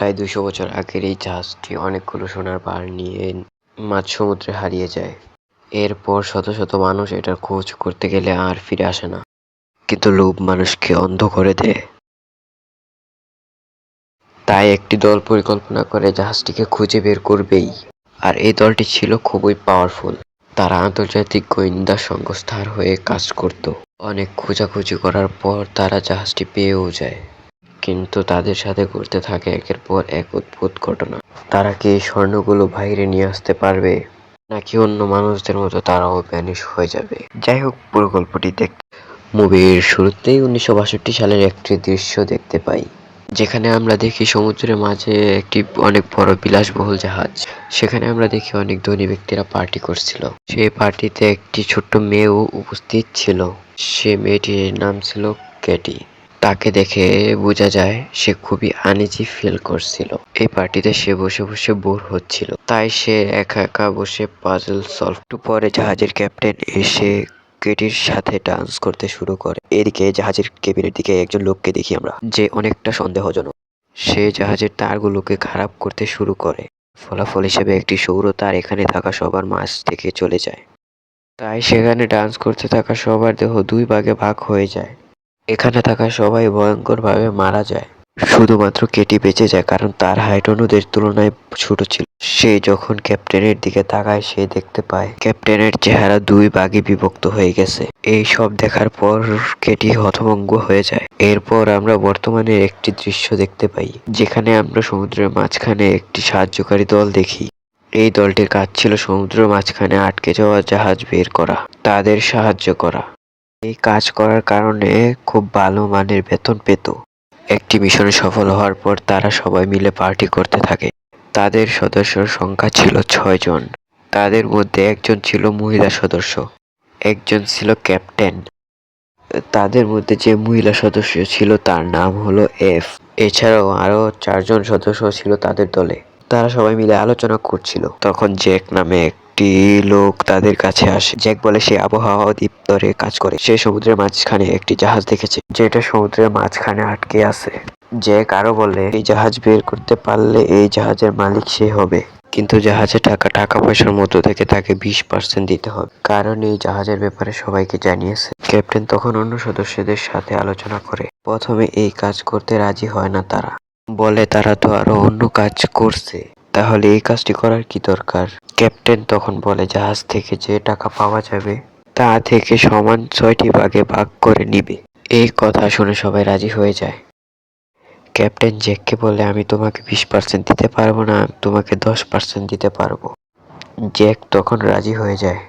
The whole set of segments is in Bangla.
প্রায় ২০০ বছর আগের এই জাহাজটি অনেকগুলো সোনার বার নিয়ে মাঝ সমুদ্রে হারিয়ে যায়। এরপর শত শত মানুষ এটার খোঁজ করতে গেলে আর ফিরে আসে না, কিন্তু লোভ মানুষকে অন্ধ করে দেয়। তাই একটি দল পরিকল্পনা করে জাহাজটিকে খুঁজে বের করবেই। আর এই দলটি ছিল খুবই পাওয়ারফুল। তারা আন্তর্জাতিক গোয়েন্দা সংস্থার হয়ে কাজ করত। অনেক খোঁজাখুঁজি করার পর তারা জাহাজটি পেয়েও যায়, কিন্তু তাদের সাথে ঘটতে থাকে একের পর এক অদ্ভুত ঘটনা। তারা কি এই স্বর্ণগুলো বাইরে নিয়ে আসতে পারবে, নাকি অন্য মানুষদের মতো তারাও ভ্যানিশ হয়ে যাবে? যাই হোক, পুরো গল্পটি দেখতে মুভির শুরুতেই 1962 সালের একটি দৃশ্য দেখতে পাই, যেখানে আমরা দেখি সমুদ্রের মাঝে একটি অনেক বড় বিলাসবহুল জাহাজ। সেখানে আমরা দেখি অনেক ধনী ব্যক্তিরা পার্টি করছিল। সেই পার্টিতে একটি ছোট্ট মেয়েও উপস্থিত ছিল। সে মেয়েটির নাম ছিল ক্যাটি। তাকে দেখে বোঝা যায় সে খুবই আনইজি ফিল করছিল। এই পার্টিতে সে বসে বসে বোর হচ্ছিল, তাই সে একা একা বসে পাজল সলভ। একটু পরে জাহাজের ক্যাপ্টেন এসে কেটির সাথে ডান্স করতে শুরু করে। এদিকে জাহাজের কেবিনের দিকে একজন লোককে দেখি আমরা, যে অনেকটা সন্দেহজনক। সে জাহাজের তারগুলোকে খারাপ করতে শুরু করে। ফলাফল হিসেবে একটি সৌর তার এখানে থাকা সবার মাঝ থেকে চলে যায়। তাই সেখানে ডান্স করতে থাকা সবার দেহ দুই ভাগে ভাগ হয়ে যায়। এখানে থাকা সবাই ভয়ঙ্করভাবে মারা যায়। শুধুমাত্র কেটি বেঁচে যায়, কারণ তার হাইট অন্যদের তুলনায় ছোট ছিল। সে যখন ক্যাপ্টেনের দিকে তাকায়, সে দেখতে পায় ক্যাপ্টেনের চেহারা দুই ভাগে বিভক্ত হয়ে গেছে। এই সব দেখার পর কেটি হতভম্ব হয়ে যায়। এরপর আমরা বর্তমানে একটি দৃশ্য দেখতে পাই, যেখানে আমরা সমুদ্রের মাঝখানে একটি সাহায্যকারী দল দেখি। এই দলটির কাজ ছিল সমুদ্রের মাঝখানে আটকে যাওয়া জাহাজ বের করা, তাদের সাহায্য করা। এই কাজ করার কারণে খুব ভালো মানের বেতন পেত। একটি মিশনে সফল হওয়ার পর তারা সবাই মিলে পার্টি করতে থাকে। তাদের সদস্যর সংখ্যা ছিল 6 জন। তাদের মধ্যে একজন ছিল মহিলা সদস্য, একজন ছিল ক্যাপ্টেন। তাদের মধ্যে যে মহিলা সদস্য ছিল তার নাম হলো এফ। এছাড়াও আরো 4 জন সদস্য ছিল তাদের দলে। তারা সবাই মিলে আলোচনা করছিল। তখন জ্যাক নামে একটি লোক তাদের কাছে আসে। জ্যাক বলে সে আবহাওয়া অধিদপ্তরে কাজ করে। সে সমুদ্রের মাঝখানে একটি জাহাজ দেখেছে, যেটা সমুদ্রের মাঝখানে আটকে আছে। জ্যাক আরো বলে এই জাহাজ বের করতে পারলে এই জাহাজের মালিক সে হবে, কিন্তু জাহাজে টাকা পয়সার মধ্য থেকে তাকে 20% দিতে হবে, কারণ এই জাহাজের ব্যাপারে সবাইকে জানিয়েছে। ক্যাপ্টেন তখন অন্য সদস্যদের সাথে আলোচনা করে। প্রথমে এই কাজ করতে রাজি হয় না তারা, বলে তারা তো আরো অন্য কাজ করছে, তাহলে এই কাজটি করার কি দরকার। ক্যাপ্টেন তখন বলে জাহাজ থেকে যে টাকা পাওয়া যাবে তা থেকে সমান 6টি ভাগে ভাগ করে নিবে। এই কথা শুনে সবাই রাজি হয়ে যায়। ক্যাপ্টেন জ্যাককে বলে আমি তোমাকে 20% দিতে পারবো না, আমি তোমাকে 10% দিতে পারবো। জ্যাক তখন রাজি হয়ে যায়।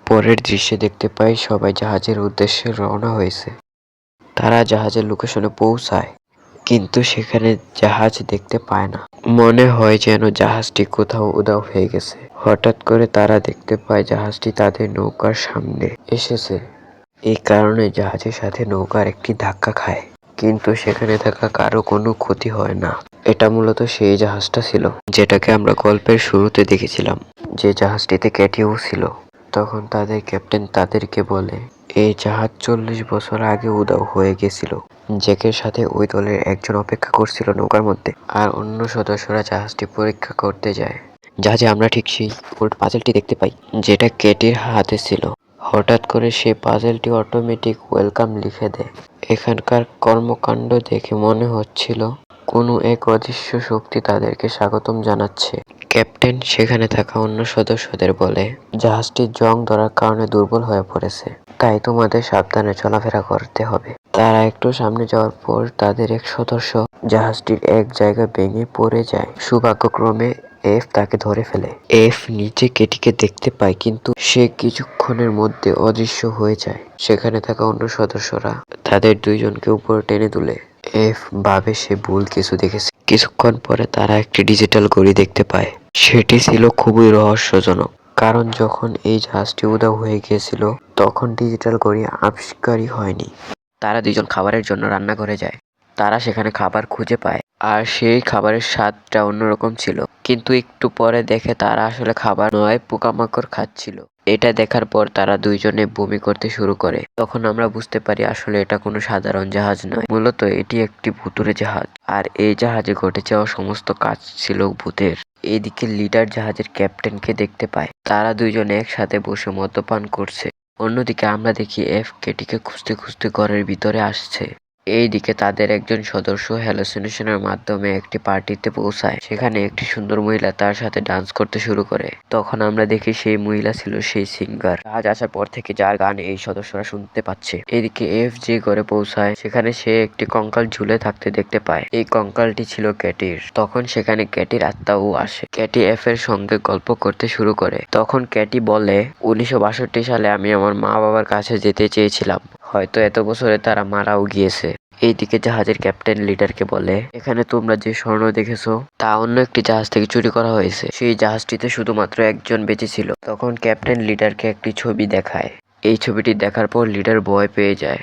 পরের দৃশ্যে দেখতে পাই সবাই জাহাজের উদ্দেশ্যে রওনা হয়েছে। তারা জাহাজের লোকেশনে পৌঁছায়, কিন্তু সেখানে জাহাজ দেখতে পায় না। মনে হয় যেন জাহাজটি কোথাও উধাও হয়ে গেছে। হঠাৎ করে তারা দেখতে পায় জাহাজটি তাদের নৌকার সামনে এসেছে। এই কারণে জাহাজের সাথে নৌকার একটি ধাক্কা খায়, কিন্তু সেখানে থাকা কারো কোনো ক্ষতি হয় না। এটা মূলত সেই জাহাজটা ছিল যেটাকে আমরা গল্পের শুরুতে দেখেছিলাম, যে জাহাজটিতে ক্যাটিও ছিল। তখন তাদের ক্যাপ্টেন তাদেরকে বলে এই জাহাজ 40 বছর আগে উধাও হয়ে গেছিল। জ্যাকের সাথে ওই দলের একজন অপেক্ষা করছিল নৌকার মধ্যে, আর অন্য সদস্যরা জাহাজটি পরীক্ষা করতে যায়। জাহাজে আমরা ঠিক সেই পাজেলটি দেখতে পাই, যেটা ক্যাটির হাতে ছিল। হঠাৎ করে সে পাজেলটি অটোমেটিক ওয়েলকাম লিখে দেয়। এখানকার কর্মকাণ্ড দেখে মনে হচ্ছিল কোনো এক অদৃশ্য শক্তি তাদেরকে স্বাগতম জানাচ্ছে। ক্যাপ্টেন সেখানে থাকা অন্য সদস্যদের বলে জাহাজটির জং ধরার কারণে দুর্বল হয়ে পড়েছে, তাই তোমাদের সাবধানে চলাফেরা করতে হবে। তারা একটু সামনে যাওয়ার পর তাদের এক সদস্য জাহাজটির এক জায়গায় ভেঙে পড়ে যায়। সৌভাগ্যক্রমে এফ তাকে ধরে ফেলে। এফ নিচে কেটিকে দেখতে পায়, কিন্তু সে কিছুক্ষণের মধ্যে অদৃশ্য হয়ে যায়। সেখানে থাকা অন্য সদস্যরা তাদের দুইজনকে উপরে টেনে তুলে। এফ ভাবে সে ভুল কিছু দেখেছে। কিছুক্ষণ পরে তারা একটি ডিজিটাল ঘড়ি দেখতে পায়। সেটি ছিল খুবই রহস্যজনক, কারণ যখন এই জাহাজটি উধাও হয়ে গিয়েছিল তখন ডিজিটাল ঘড়ি আবিষ্কারই হয়নি। তারা দুইজন খাবারের জন্য রান্নাঘরে যায়। তারা সেখানে খাবার খুঁজে পায়, আর সেই খাবারের স্বাদটা অন্যরকম ছিল। কিন্তু একটু পরে দেখে তারা আসলে খাবার নয়, পোকামাকড় খাচ্ছিল। এটা দেখার পর তারা দুইজনে বমি করতে শুরু করে। তখন আমরা বুঝতে পারি আসলে এটা কোনো সাধারণ জাহাজ নয়, মূলত এটি একটি ভুতুড়ে জাহাজ। আর এই জাহাজে ঘটে যাওয়া সমস্ত কাজ ছিল ভূতের। এইদিকে লিডার জাহাজের ক্যাপ্টেনকে দেখতে পায়, তারা দুইজনে একসাথে বসে মদ্যপান করছে। অন্যদিকে আমরা দেখি এফ কেটিকে খুঁজতে খুঁজতে ঘরের ভিতরে আসছে। এইদিকে তাদের একজন সদস্য হ্যালোসিনেশনের মাধ্যমে একটি পার্টিতে পৌঁছায়। সেখানে একটি সুন্দর মহিলা তার সাথে ডান্স করতে শুরু করে। তখন আমরা দেখি সেই মহিলা ছিল সেই সিঙ্গার, জাহাজ আসার পর থেকে যার গান এই সদস্যরা শুনতে পাচ্ছে। এদিকে এফ যে ঘরে পৌঁছায় সেখানে সে একটি কঙ্কাল ঝুলে থাকতে দেখতে পায়। এই কঙ্কালটি ছিল ক্যাটির। তখন সেখানে ক্যাটির আত্মাও আসে। ক্যাটি এফ এর সঙ্গে গল্প করতে শুরু করে। তখন ক্যাটি বলে, 1962 সালে আমি আমার মা বাবার কাছে যেতে চেয়েছিলাম, হয়তো এত বছরে তারা মারাও গিয়েছে। এইদিকে জাহাজের ক্যাপ্টেন লিডারকে বলে, এখানে তোমরা যে স্বর্ণ দেখেছো তা অন্য একটি জাহাজ থেকে চুরি করা হয়েছে। সেই জাহাজটিতে শুধুমাত্র একজন বেঁচে ছিল। তখন ক্যাপ্টেন লিডারকে একটি ছবি দেখায়। এই ছবিটি দেখার পর লিডার ভয় পেয়ে যায়।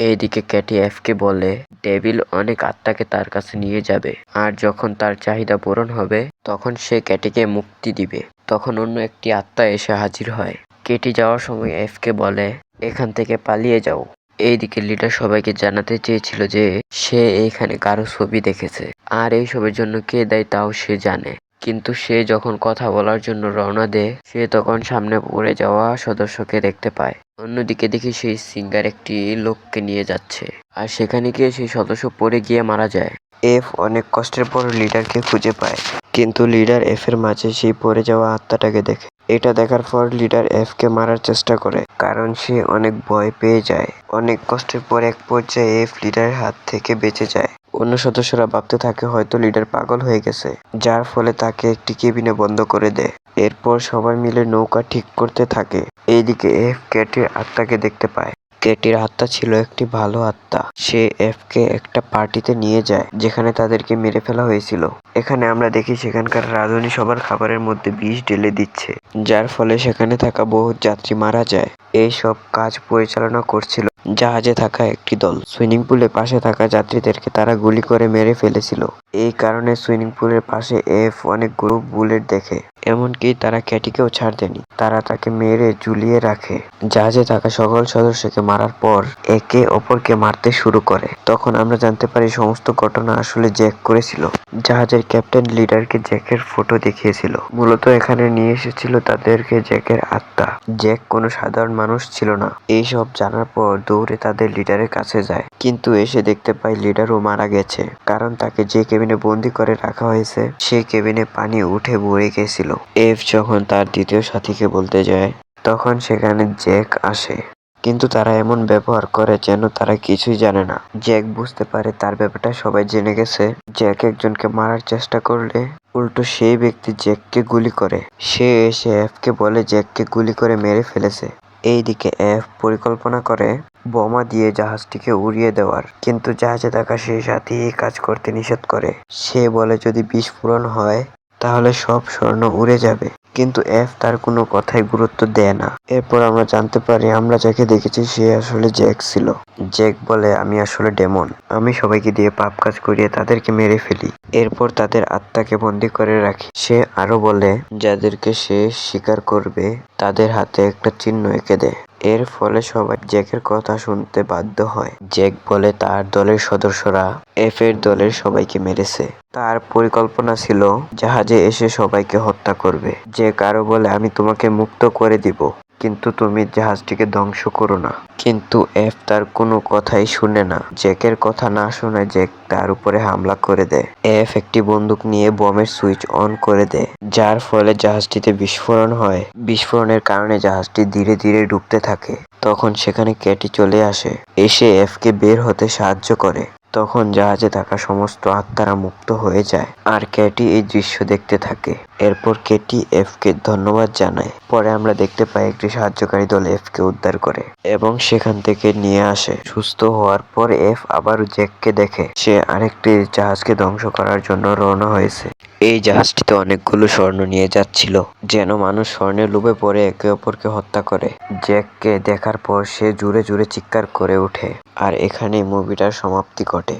এইদিকে ক্যাটি এফকে বলে, ডেভিল অনেক আত্মাকে তার কাছে নিয়ে যাবে, আর যখন তার চাহিদা পূরণ হবে তখন সে ক্যাটিকে মুক্তি দিবে। তখন অন্য একটি আত্মা এসে হাজির হয়। কেটি যাওয়ার সময় এফকে বলে, এখান থেকে পালিয়ে যাও। এইদিকে লিডার সবাইকে জানাতে চেয়েছিল যে সে এইখানে কারো ছবি দেখেছে, আর এই সবের জন্য কে দায়ী তাও সে জানে। কিন্তু সে যখন কথা বলার জন্য রওনা দেয়, সে তখন সামনে পড়ে যাওয়া সদস্যকে দেখতে পায়। অন্যদিকে দেখি সেই সিঙ্গার একটি লোককে নিয়ে যাচ্ছে, আর সেখানে গিয়ে সেই সদস্য পড়ে গিয়ে মারা যায়। এফ অনেক কষ্টের পর লিডারকে খুঁজে পায়, কিন্তু লিডার এফ এর মাঝে সেই পড়ে যাওয়া আত্মাটাকে দেখে। এটা দেখার পর লিডার এফ কে মারার চেষ্টা করে, কারণ সে অনেক ভয় পেয়ে যায়। অনেক কষ্টের পর এক পর্যায়ে এফ লিডারের হাত থেকে বেঁচে যায়। অন্য সদস্যরা ভাবতে থাকে হয়তো লিডার পাগল হয়ে গেছে, যার ফলে তাকে একটি কেবিনে বন্ধ করে দেয়। এরপর সবাই মিলে নৌকা ঠিক করতে থাকে। এইদিকে এফ ক্যাটির আত্মাকে দেখতে পায়। ক্যাটির আত্মা ছিল একটি ভালো আত্মা। সে এফ কে একটা পার্টিতে নিয়ে যায় যেখানে তাদেরকে মেরে ফেলা হয়েছিল। এখানে আমরা দেখি সেখানকার রাঁধুনি সবার খাবারের মধ্যে বিষ ঢেলে দিচ্ছে, যার ফলে সেখানে থাকা বহু যাত্রী মারা যায়। এই সব কাজ পরিচালনা করছিল জাহাজে থাকা একটি দল। সুইমিং পুলের পাশে থাকা যাত্রীদেরকে তারা গুলি করে মেরে ফেলেছিল। এই কারণে সুইমিং পুলের পাশে এফ অনেকগুলো বুলেট দেখে। এমনকি তারা ক্যাটিকেও ছাড় দেয়নি, তারা তাকে মেরে ঝুলিয়ে রাখে। জাহাজে থাকা সকল সদস্যকে মারার পর একে অপরকে মারতে শুরু করে। তখন আমরা জানতে পারি সমস্ত ঘটনা আসলে জ্যাক করেছিল। জাহাজের ক্যাপ্টেন লিডারকে জ্যাকের ফটো দেখিয়েছিল। মূলত এখানে নিয়ে এসেছিল তাদেরকে জ্যাকের আত্মা। জ্যাক কোনো সাধারণ মানুষ ছিল না। এই সব জানার পর দৌড়ে তাদের লিডারের কাছে যায়, কিন্তু এসে দেখতে পায় লিডারও মারা গেছে, কারণ তাকে যে কেবিনে বন্দি করে রাখা হয়েছে সেই কেবিনে পানি উঠে ভরে গেছিল। এফ যখন তার দ্বিতীয় সাথীকে বলতে যায় তখন সেখানে জ্যাক আসে, কিন্তু তারা এমন ব্যবহার করে যেন তারা কিছুই জানে না। জ্যাক বুঝতে পারে তার ব্যাপারটা সবাই জেনে গেছে। জ্যাক একজনকে মারার চেষ্টা করলে উল্টো সেই ব্যক্তি জ্যাককে গুলি করে। সে এসে এফকে বলে জ্যাককে গুলি করে মেরে ফেলেছে। এইদিকে এফ পরিকল্পনা করে বোমা দিয়ে জাহাজটিকে উড়িয়ে দেওয়ার, কিন্তু জাহাজে থাকা সেই সাথী এই কাজ করতে নিষেধ করে। সে বলে যদি বিস্ফোরণ হয় তাহলে সব স্বর্ণ উড়ে যাবে, কিন্তু এফ তার কোনো কথাই গুরুত্ব দেয় না। এরপর আমরা জানতে পারি আমরা যাকে দেখেছি সে আসলে জ্যাক ছিল। জ্যাক বলে, আমি আসলে ডেমন, আমি সবাইকে দিয়ে পাপ কাজ করিয়ে তাদেরকে মেরে ফেলি, এরপর তাদের আত্মাকে বন্দি করে রাখি। সে আরো বলে যাদেরকে সে শিকার করবে তাদের হাতে একটা চিহ্ন এঁকে দেয়। এর ফলে সবাই জ্যাকের কথা শুনতে বাধ্য হয়। জ্যাক বলে তার দলের সদস্যরা এফ এর দলের সবাইকে মেরেছে। তার পরিকল্পনা ছিল জাহাজে এসে সবাইকে হত্যা করবে। জ্যাক আরো বলে, আমি তোমাকে মুক্ত করে দিব, কিন্তু তুমি জাহাজটিকে ধ্বংস করো না। কিন্তু এফ তার কোনো কথাই শুনে না। জ্যাকের কথা না শুনে জ্যাক তার উপরে হামলা করে দেয়। এফ একটি বন্দুক নিয়ে বোমের সুইচ অন করে দেয়, যার ফলে জাহাজটিতে বিস্ফোরণ হয়। বিস্ফোরণের কারণে জাহাজটি ধীরে ধীরে ডুবতে থাকে। তখন সেখানে ক্যাটি চলে আসে, এসে এফ কে বের হতে সাহায্য করে। তখন জাহাজে থাকা সমস্ত আত্মারা মুক্ত হয়ে যায়, আর ক্যাটি এই দৃশ্য দেখতে থাকে। এরপর ক্যাটি এফ কে ধন্যবাদ জানায়। পরে আমরা দেখতে পাই একটি সাহায্যকারী দল এফ কে উদ্ধার করে এবং সেখান থেকে নিয়ে আসে। সুস্থ হওয়ার পর এফ আবার জ্যাককে দেখে সে আরেকটি জাহাজকে ধ্বংস করার জন্য রওনা হয়েছে। এই জাহাজটিতে অনেকগুলো স্বর্ণ নিয়ে যাচ্ছিল, যেন মানুষ স্বর্ণের লোভে পড়ে একে অপরকে হত্যা করে। জ্যাককে দেখার পর সে জোরে জোরে চিৎকার করে ওঠে, আর এখানেই মুভিটার সমাপ্তি ঘটে।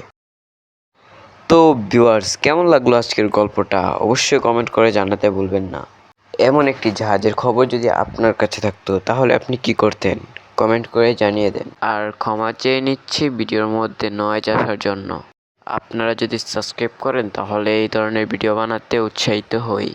তো ভিউয়ার্স, কেমন লাগলো আজকের গল্পটা অবশ্যই কমেন্ট করে জানাতে ভুলবেন না। এমন একটি জাহাজের খবর যদি আপনার কাছে থাকতো তাহলে আপনি কি করতেন? কমেন্ট করে জানিয়ে দেন। আর ক্ষমা চেয়ে নিচ্ছি ভিডিওর মধ্যে নয়েজ আসার জন্য। আপনারা যদি সাবস্ক্রাইব করেন তাহলে এই ধরনের ভিডিও বানাতে উৎসাহিত হই।